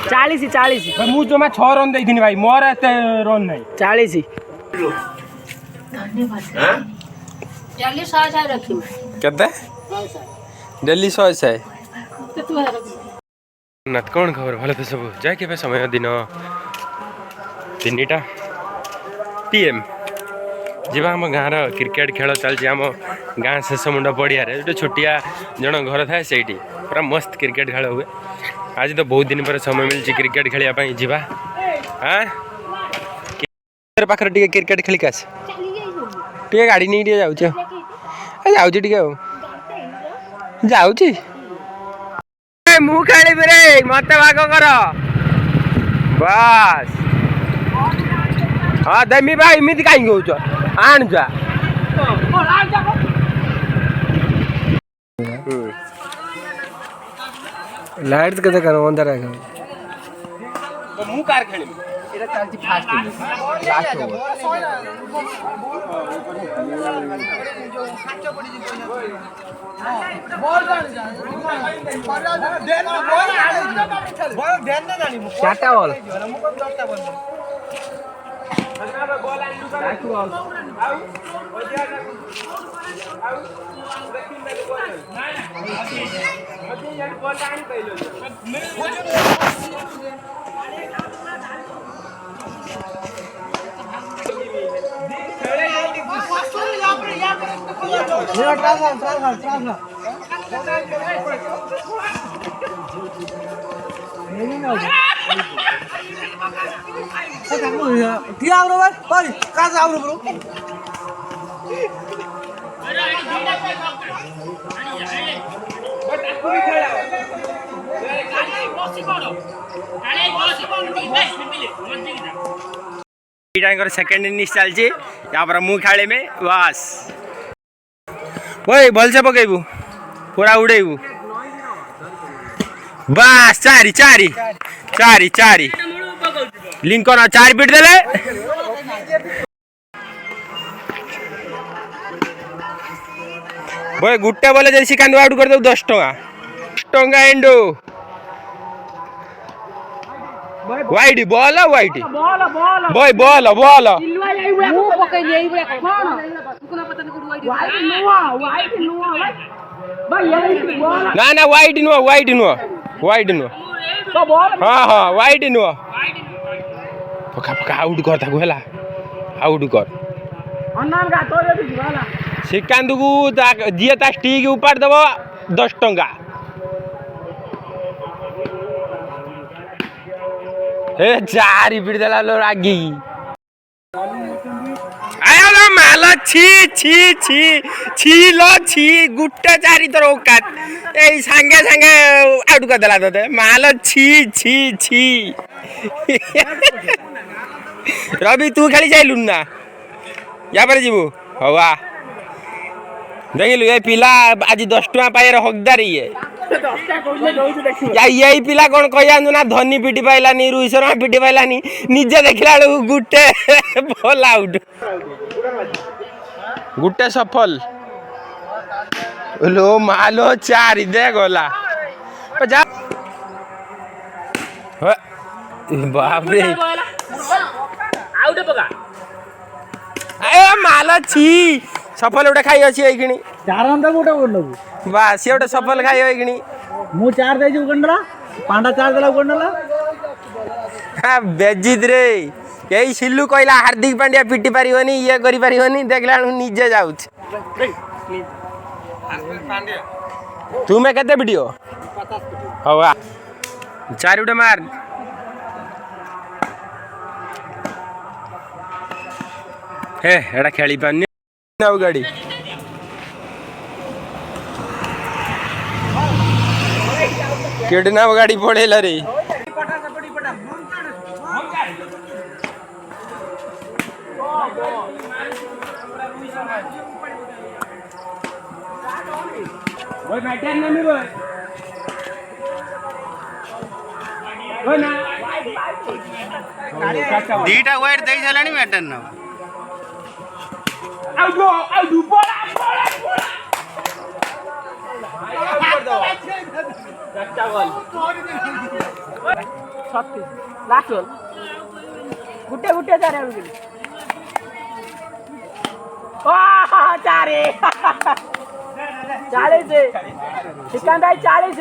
चालीस 40 मुझे जमा 6 रन देनी भाई मोर एत रन नहीं 40 केते डेली 100 है ना कौन खबर भले तो सब जाए के समय दिन 3टा PM जीवा आम गाँव क्रिकेट खेल चलती आम गाँ शेष मुंड पड़िया जो छोटिया जन घर थाए से पूरा मस्त क्रिकेट खेल हुए आज तो बहुत दिन पर समय मिलती क्रिकेट खेलने जीवा हाँ पाखे क्रिकेट खेलिक आस गाड़ी नहीं जाऊँ जाऊँ मु खेल मत भाग कर बस हाँ देमी भाई इमित कहीं कौच आण जा लाइट तो केते करो अंदर आगे मु कार खेल एटा चलती फास्ट लास्ट ओवर बॉल ध्यान ना जानी चारटा बॉल सेकेंड इनिंग्स चलती यहाँ मु खेल में बस वही भल से पकेबू पूरा उड़ेबू बस चारी चारी चारी चारी लिंकन 4 पिट देले भाई गुट्टे बोले जैसी कांदू आउट कर दे 10 टंका endo wide ball wide boy ball ball ना ना वाइड नुआ वाइड नुआ वाइड नुआ हाँ हाँ वाइड नुआ पका पका आउट कर ताको हैला आउट कर श्रीकांत को जी ता स्टिक उपाड़ दब 10 टंका ए 4 पिट देला लो रागी आया लो माल छी छी छी छी लो छी गुट्टे 4 तर औकात ए संगे संगे आउट कर देला तते माल छी छी छी रवि तू खेली जाइलु ना या पर जीवु हवा देखिलु ए पिला आज 10 टका पाएर हकदार ये यही पिला कौन कह ना धनी पिटी पाइलानी रोहित शर्मा पिटी पाइलानी निजे देखला गुटे बॉल आउट गुटे सफल लो मालो 4 दे गला बाप रे आउट पका ए मालो छी सफल उठे खाई अछि एखिनी 4 रन दे गोटे बोल बा से उठे सफल खाई एखिनी मु 4 दे छु गंडला पांडा 4 देला गंडला हां बेजित रे यही सिल्लू कहला हार्दिक पांड्या पिटी पारिवनी ये करि पारिवनी देखला निजे जाउछ तुम्हें केते वीडियो 50 हवा 4 उठे मार हे एडा खेली पानी ना गाड़ी किडनैप गाड़ी पड़ेला रे ओए बैठे ना मी बोल ओए ना दीटा वाइट देई देलानी मैटर ना आउट बोला लास्ट बॉल गुट्टे गुट्टे चारे आउट गेली वाह चारे 40 श्रीकांत भाई 40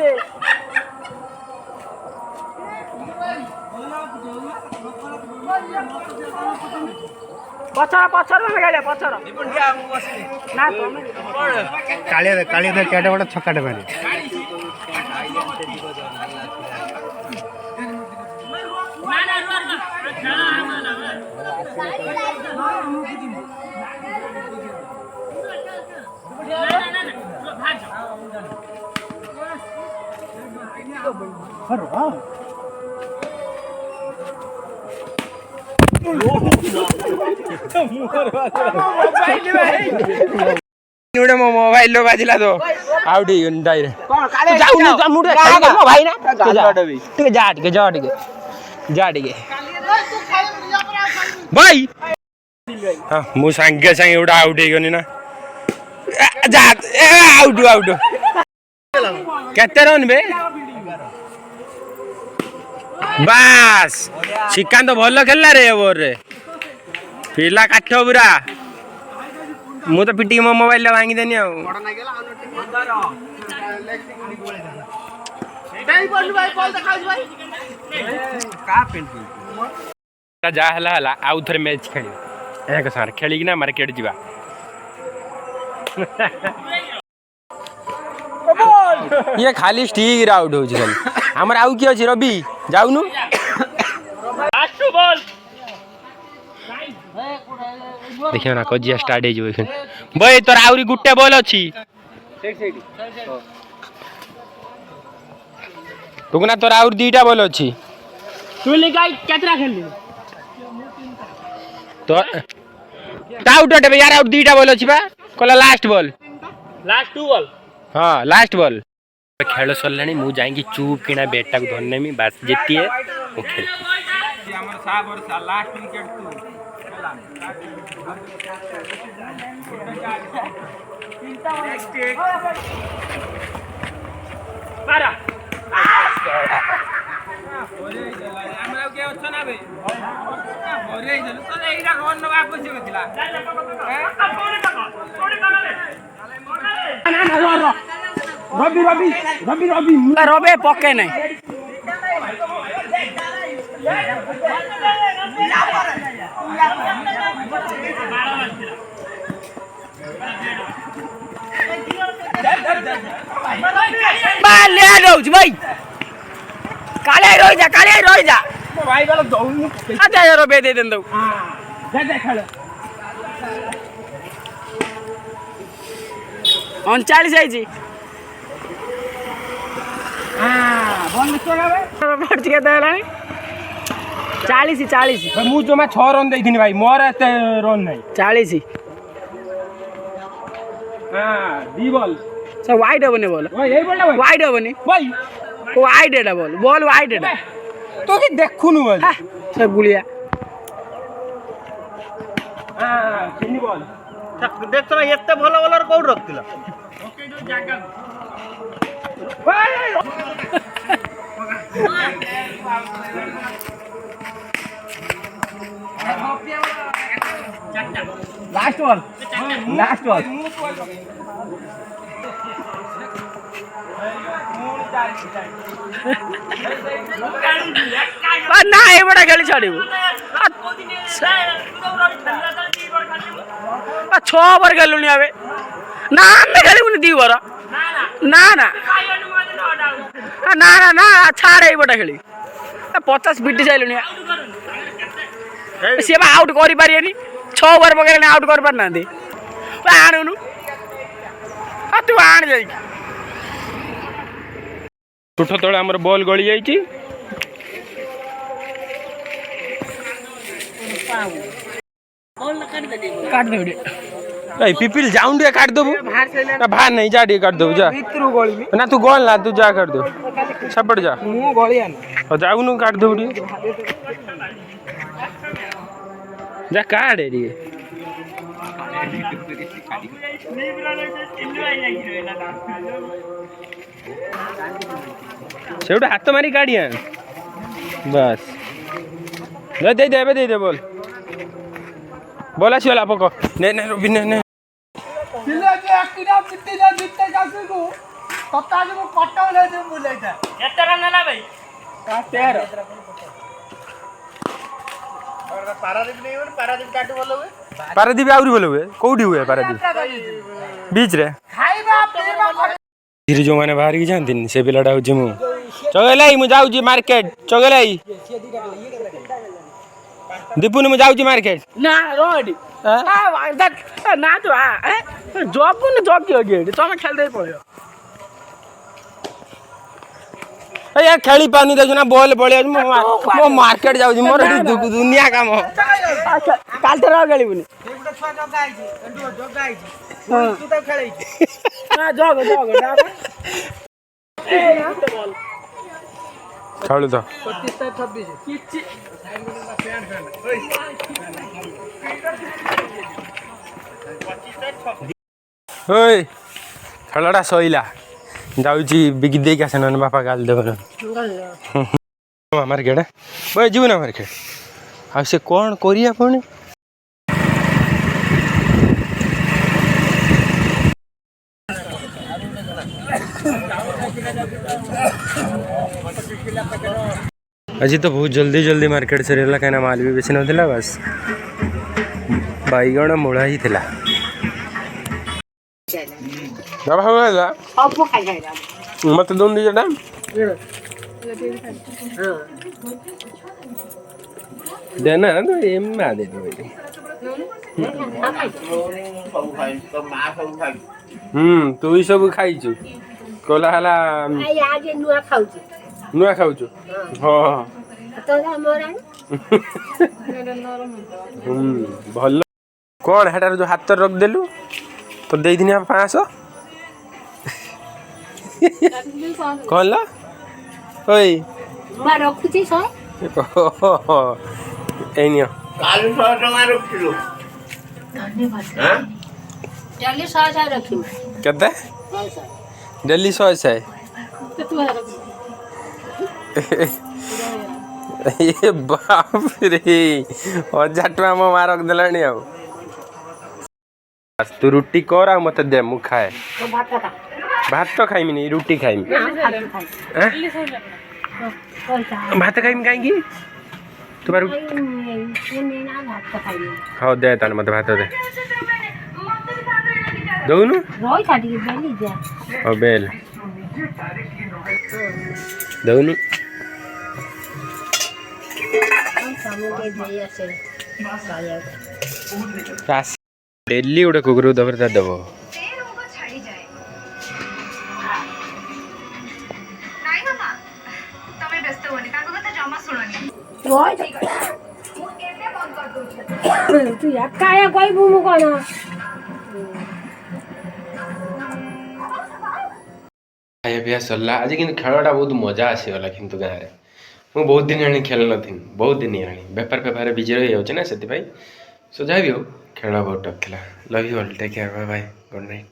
पछर में गले पछर ना काळी केटे बड़ा छक्काटे मारे मोबाइल लो बाजिला तो आउट ही डायरेक्ट जाऊ जा मुडे भाई ना ठीक जा भाई हां मु संगे संगे उडा आउट ही गनी ना जा आउट केते रन बे बास श्रीकांत भल खेलला रे ओवर रे पिला काठ पुरा मु तो पिटी मो मोबाइल भांगी देनी जा हला आउ थे मैच खेल एक सार खेल ना मार्केट जीवा ये खाली स्टिक आउट हो हमर आउ की अछि रवि जाउनु देखियो ना कजिया स्टार्ट हे जो बय तोर आउरी गुट्टे बॉल अछि तुगना तोर आउर दीटा बॉल अछि तू लिगाई केतरा खेलली तो आउट हटे यार आउट दीटा बॉल अछि बा Cola last ball last 2 ball हां लास्ट बॉल खेल सरलानी मु जाई चुप किना बैटटा को धरनेमी बस जेतिए ओ खेल हमर साहब और लास्ट विकेट तू पारा ओरे हमरा के अच्छा ना बे ओरे जल तो एइरा कोन न वापस होतिला रवि पके नहीं भाई काले रही जा भाई वाला दौड़ अच्छा रवि दे देन दो जा खेल 39 आइजी चालीस 40 मु जमा 6 रन देथिनी भाई मोर एते रन नहीं 40 हां दी बॉल सब वाइड होबने बॉल ओए ए बॉल भाई वाइड होबने भाई वाइड एटा बॉल वाइड एटा तो की देखुनु भाई सब गुलिया हां किनी बॉल देख तो एते भलो बॉलर कोड रखतिला ओके जो जागा लास्ट बॉल ना ये बड़ा खेली छाड़ू 6 ओवर खेलुनी आवे ना मैं खेलुनी 2 ओवर ना ना ना ना ना छाड़े बड़ा खेली 50 बिटी जाइलुनी से आउट करि पारियनी 6 ओवर पकेले आउट कर पार नांदी आणुनु तू आण जाई टुठ तळे हमर बॉल गळी जाईची काट दे ए पिपिल जाउन दे काट दबु ना भार नहीं जा दे काट दबु जा भीतर गोली में ना तू गोल ना तू जा काट दो छपड़ जा मु गोली आन जाउनु काट दबु जा काट रे सेउटा हाथ मारी काढिया बस दे दे बोल बोल आसीगला पक ने ने रवि ने ने ପିଲା ଯେ ଆକିଟା ପିଟି ଯା ଜିତେ ଯାସିକୁ ତତା ଯେ ମୁଁ କଟଉଲେ ଯେ ବୁଲେଇଟା କେତେ ରନ୍ ହେଲା ଭାଇ? 13 ପାରାଦୀପ ନେଇ ମାନେ ପାରାଦୀପ କାଟୁ ଭଲ ହୁଏ पारादीप आउरी बोल हुए कौटी हुए पारादीप बीच रे ଖାଇବା ପିଇବା धीरे जो मैंने बाहर की जानती से पिलाटा हूँ मु चगेलाई मु जाऊँ मार्केट चगेलाई दीपुन मु जाऊँ मार्केट ନା ରହଟି ନା ତୁ ଜଗୁନି ଜଗିବ କି ଏଠି ତମେ ଖେଳି ଦେଇ ପଳେଇବ। ए खेली पानी देखु ना बॉल पड़े मो मार्केट जाऊँ मोर दुनिया काम କାଲି ଥର ଖେଳିବୁନି ଗୋଟେ ଛୁଆ ଜଗା ହେଇଛି ଏଣ୍ଡୁ ଜଗା ହେଇଛି ତୁ ତାକୁ ଖେଳେଇଛୁ ନା ଜଗ खेलु तो 25 କିଛି ओए खेलटा सईला जाऊँगी बिकी देख आस ना बापा गाल देव मार्केट भाई जीव ना मार्केट आ से कौन करिया पुणी आज तो बहुत जल्दी जल्दी मार्केट सरीगला कहीं माल भी बेसी ना बस बैगण मूला ही थिला मत दोन दीजिए देना तो एम में दे दो तू ही सब खाइछु कोला हला नुआ खाउछु हाँ भल कौन हेटार जो हाथ रख देलु तो दे दिन 500 कौन ला ओए रखुची एनियो काली 100 टका रखिलु धन्यवाद डेली 100 रखिलु केते डेली 100 ये बाप रे 1000 टका मो मारक देलानी आ तू रुटी कर आ मत दे मु खाए भात तो खाइमी नहीं रुटी खाइमी भात खाइमी काई तुम्हारा हाँ दे तान मत भात दे दौनु हाँ बेल दौनु डेली गोटे कुकुर दबर दब खाया पिया सरला आज कि खेलटा बहुत मजा आसीगला कि गाँव में मुझे बहुत दिन आनी खेल नी बहुत दिन आनी बेपार पेपार बिजी रही जाऊँ ना से सो जहाँ भी हो खेल बहुत टफ था love you all take care bye bye good night.